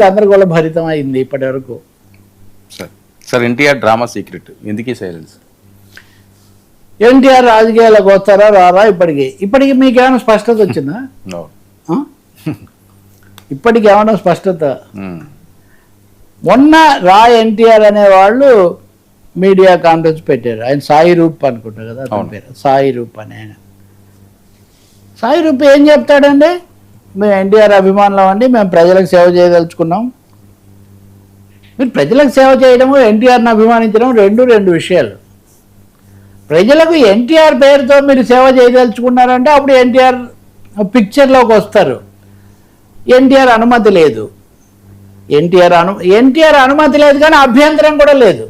గందరగోళ భరితం అయింది ఇప్పటి వరకు. సార్ ఎన్టీఆర్ డ్రామా సీక్రెట్ ఎందుకీ సైలెన్స్? ఎన్టీఆర్ రాజకీయాలకు వస్తారా రారా? ఇప్పటికి మీకేమైనా స్పష్టత వచ్చిందా? ఇప్పటికి ఏమైనా స్పష్టత? మొన్న రా ఎన్టీఆర్ అనేవాళ్ళు మీడియా కాన్ఫరెన్స్ పెట్టారు. ఆయన సాయి రూప్ అనుకుంటా కదా అతని పేరు, సాయి రూప్ అని. ఆయన సాయి రూప్ ఏం చెప్తాడండి? మేము ఎన్టీఆర్ అభిమానులం అండి, మేము ప్రజలకు సేవ చేయదలుచుకున్నాం. మీరు ప్రజలకు సేవ చేయడము ఎన్టీఆర్ని అభిమానించడం రెండు విషయాలు. ప్రజలకు ఎన్టీఆర్ పేరుతో మీరు సేవ చేయదలుచుకున్నారంటే అప్పుడు ఎన్టీఆర్ పిక్చర్లోకి వస్తారు. ఎన్టీఆర్ అనుమతి లేదు, ఎన్టీఆర్ అనుమతి లేదు, కానీ అభ్యంతరం కూడా లేదు.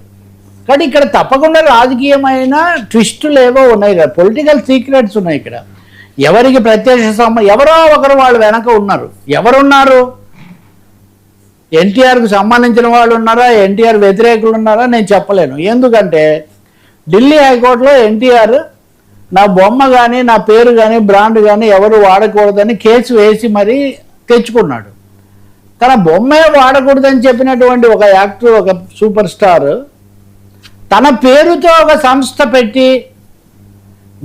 కానీ ఇక్కడ తప్పకుండా రాజకీయమైన ట్విస్టులు ఏవో ఉన్నాయి కదా, పొలిటికల్ సీక్రెట్స్ ఉన్నాయి ఇక్కడ. ఎవరికి ప్రత్యక్ష ఎవరో ఒకరు వాళ్ళు వెనక ఉన్నారు. ఎవరున్నారు? ఎన్టీఆర్కు సంబంధించిన వాళ్ళు ఉన్నారా, ఎన్టీఆర్ వ్యతిరేకులు ఉన్నారా? నేను చెప్పలేను. ఎందుకంటే ఢిల్లీ హైకోర్టులో ఎన్టీఆర్ నా బొమ్మ కానీ నా పేరు కానీ బ్రాండ్ కానీ ఎవరు వాడకూడదని కేసు వేసి మరీ తెచ్చుకున్నాడు. తన బొమ్మే వాడకూడదని చెప్పినటువంటి ఒక యాక్టర్, ఒక సూపర్ స్టార్ తన పేరుతో ఒక సంస్థ పెట్టి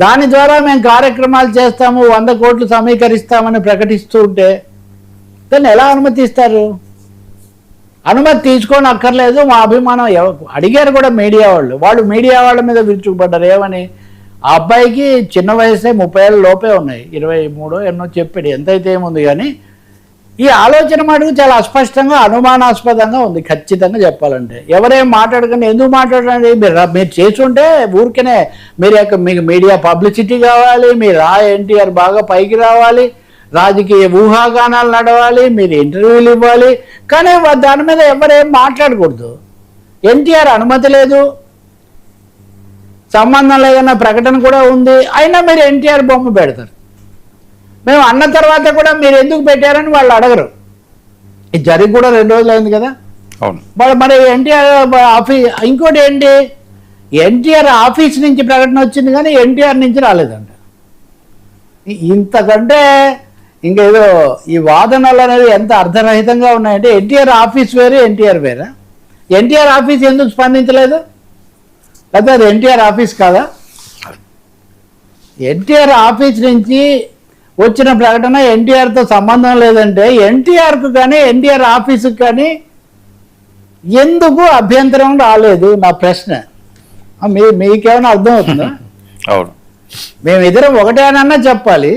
దాని ద్వారా మేము కార్యక్రమాలు చేస్తాము, 100 కోట్లు సమీకరిస్తామని ప్రకటిస్తూ ఉంటే దాన్ని ఎలా అనుమతిస్తారు? అనుమతి తీసుకొని అక్కర్లేదు, మా అభిమానం అడిగారు కూడా మీడియా వాళ్ళు మీడియా వాళ్ళ మీద విరుచుకుపడ్డారు. ఏమని? ఆ అబ్బాయికి చిన్న వయసే 30 ఏళ్ళ లోపే ఉన్నాయి, 23 ఎన్నో చెప్పాడు, ఎంతైతే ఏముంది. కానీ ఈ ఆలోచన మటుకు చాలా అస్పష్టంగా అనుమానాస్పదంగా ఉంది ఖచ్చితంగా చెప్పాలంటే. ఎవరేం మాట్లాడకండి, ఎందుకు మాట్లాడండి? మీరు చేసుంటే ఊరికనే మీకు మీడియా పబ్లిసిటీ కావాలి, మీరు ఎన్టీఆర్ బాగా పైకి రావాలి, రాజకీయ ఊహాగానాలు నడవాలి, మీరు ఇంటర్వ్యూలు ఇవ్వాలి. కానీ దాని మీద ఎవరేం మాట్లాడకూడదు. ఎన్టీఆర్ అనుమతి లేదు, సంబంధం లేదన్న ప్రకటన కూడా ఉంది, అయినా మీరు ఎన్టీఆర్ బొమ్మ పెడతారు. మేము అన్న తర్వాత కూడా మీరు ఎందుకు పెట్టారని వాళ్ళు అడగరు. ఇది జరిగి కూడా 2 రోజులు అయింది కదా. మరి ఎన్టీఆర్ ఆఫీస్, ఇంకోటి ఏంటి, ఎన్టీఆర్ ఆఫీస్ నుంచి ప్రకటన వచ్చింది కానీ ఎన్టీఆర్ నుంచి రాలేదంట. ఇంతకంటే ఇంకేదో ఈ వాదనలు అనేది ఎంత అర్ధరహితంగా ఉన్నాయంటే, ఎన్టీఆర్ ఆఫీస్ వేరే, ఎన్టీఆర్ వేరే. ఎన్టీఆర్ ఆఫీస్ ఎందుకు స్పందించలేదు? లేదా అది ఎన్టీఆర్ ఆఫీస్ కాదా? ఎన్టీఆర్ ఆఫీస్ నుంచి వచ్చిన ప్రకటన ఎన్టీఆర్తో సంబంధం లేదంటే ఎన్టీఆర్కు కానీ ఎన్టీఆర్ ఆఫీసుకు కానీ ఎందుకు అభ్యంతరం రాలేదు? నా ప్రశ్న. మీకేమైనా అర్థం అవుతుందా? అవును, మేమిద్దరం ఒకటేనన్నా చెప్పాలి,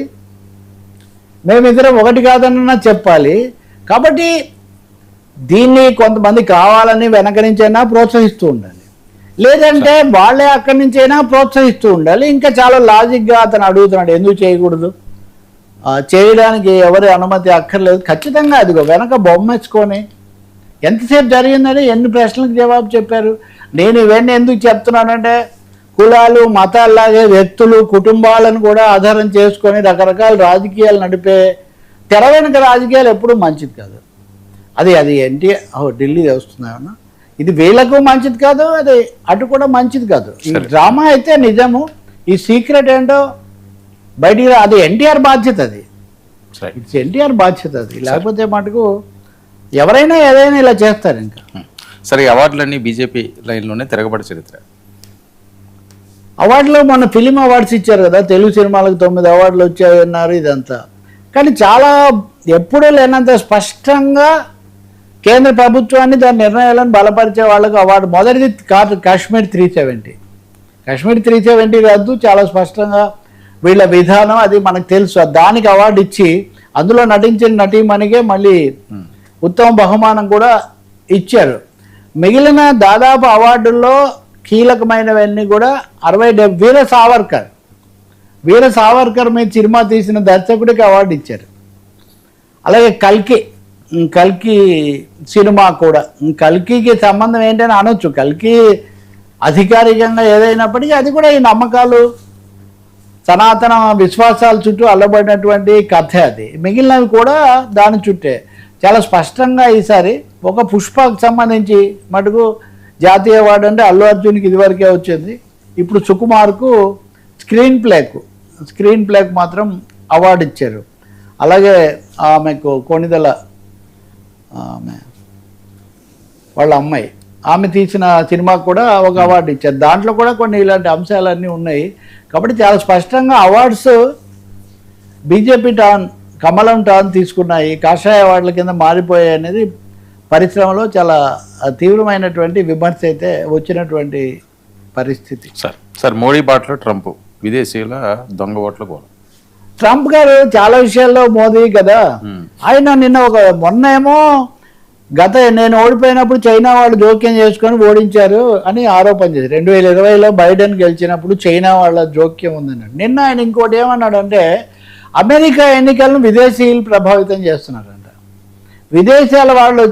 మేమిద్దరం ఒకటి కాదన్నా చెప్పాలి. కాబట్టి దీన్ని కొంతమంది కావాలని వెనక నుంచైనా ప్రోత్సహిస్తూ ఉండాలి, లేదంటే వాళ్ళే అక్కడి నుంచైనా ప్రోత్సహిస్తూ ఉండాలి. ఇంకా చాలా లాజిక్గా అతను అడుగుతున్నాడు, ఎందుకు చేయకూడదు, చేయడానికి ఎవరి అనుమతి అక్కర్లేదు. ఖచ్చితంగా అదిగో వెనక బొమ్మేసుకొని ఎంతసేపు జరిగిందని ఎన్ని ప్రశ్నలకు జవాబు చెప్పారు. నేను ఇవన్నీ ఎందుకు చెప్తున్నానంటే, కులాలు మతాల్లాగే వ్యక్తులు కుటుంబాలను కూడా ఆధారం చేసుకొని రకరకాల రాజకీయాలు నడిపే తెర వెనుక రాజకీయాలు ఎప్పుడూ మంచిది కాదు. అది ఎన్టీఆర్ ఢిల్లీ వస్తున్నాయన్నా, ఇది వీళ్ళకు మంచిది కాదు, అది అటు కూడా మంచిది కాదు. ఈ డ్రామా అయితే నిజము, ఈ సీక్రెట్ ఏంటో బయటికి అది ఎన్టీఆర్ బాధ్యత, అది ఇట్స్ ఎన్టీఆర్ బాధ్యత. అది లేకపోతే మటుకు ఎవరైనా ఏదైనా ఇలా చేస్తారు. ఇంకా సరే, అవార్డులన్నీ బీజేపీ లైన్లోనే తిరగబడి చరిత్ర. అవార్డులో మొన్న ఫిలిం అవార్డ్స్ ఇచ్చారు కదా, తెలుగు సినిమాలకు 9 అవార్డులు వచ్చాయన్నారు. ఇదంతా కానీ చాలా ఎప్పుడూ లేనంత స్పష్టంగా కేంద్ర ప్రభుత్వాన్ని దాని నిర్ణయాలను బలపరిచే వాళ్ళకు అవార్డు. మొదటిది కాశ్మీర్ 370. కాశ్మీర్ 370 రద్దు చాలా స్పష్టంగా వీళ్ళ విధానం, అది మనకు తెలుసు. దానికి అవార్డు ఇచ్చి అందులో నటించిన నటీమణికే మళ్ళీ ఉత్తమ బహుమానం కూడా ఇచ్చారు. మిగిలిన దాదాపు అవార్డుల్లో కీలకమైనవన్నీ కూడా 60 వీర సావర్కర్ మీద సినిమా తీసిన దర్శకుడికి అవార్డు ఇచ్చారు. అలాగే కల్కి సినిమా కూడా, కల్కికి సంబంధం ఏంటని అనొచ్చు, కల్కి అధికారికంగా ఏదైనప్పటికీ అది కూడా ఈ నమ్మకాలు సనాతన విశ్వాసాల చుట్టూ అల్లబడినటువంటి కథ. అది మిగిలినవి కూడా దాని చుట్టే. చాలా స్పష్టంగా ఈసారి ఒక పుష్పకు సంబంధించి మటుకు జాతీయ అవార్డు అంటే అల్లు అర్జున్కి ఇదివరకే వచ్చింది, ఇప్పుడు సుకుమార్కు స్క్రీన్ ప్లేకు మాత్రం అవార్డు ఇచ్చారు. అలాగే ఆమెకు కొణిదల ఆమె వాళ్ళ అమ్మాయి, ఆమె తీసిన సినిమాకు కూడా ఒక అవార్డు ఇచ్చారు. దాంట్లో కూడా కొన్ని ఇలాంటి అంశాలన్నీ ఉన్నాయి. కాబట్టి చాలా స్పష్టంగా అవార్డ్స్ బీజేపీ కమలం టాన్ తీసుకున్నాయి, కాషాయ అవార్డుల కింద మారిపోయాయి అనేది పరిశ్రమలో చాలా తీవ్రమైనటువంటి విమర్శ అయితే వచ్చినటువంటి పరిస్థితి. సార్ మోడీ బాటలో ట్రంప్, విదేశీయుల దొంగ ఓట్ల గోల. ట్రంప్ గారు చాలా విషయాల్లో మోదీ కదా. ఆయన నిన్న మొన్నేమో నేను ఓడిపోయినప్పుడు చైనా వాళ్ళు జోక్యం చేసుకొని ఓడించారు అని ఆరోపణ చేశారు. 2020లో బైడెన్ గెలిచినప్పుడు చైనా వాళ్ళ జోక్యం ఉందన్నాడు. నిన్న ఆయన ఇంకోటి ఏమన్నాడంటే అమెరికా ఎన్నికలను విదేశీయులు ప్రభావితం చేస్తున్నారంట. విదేశాల వాళ్ళు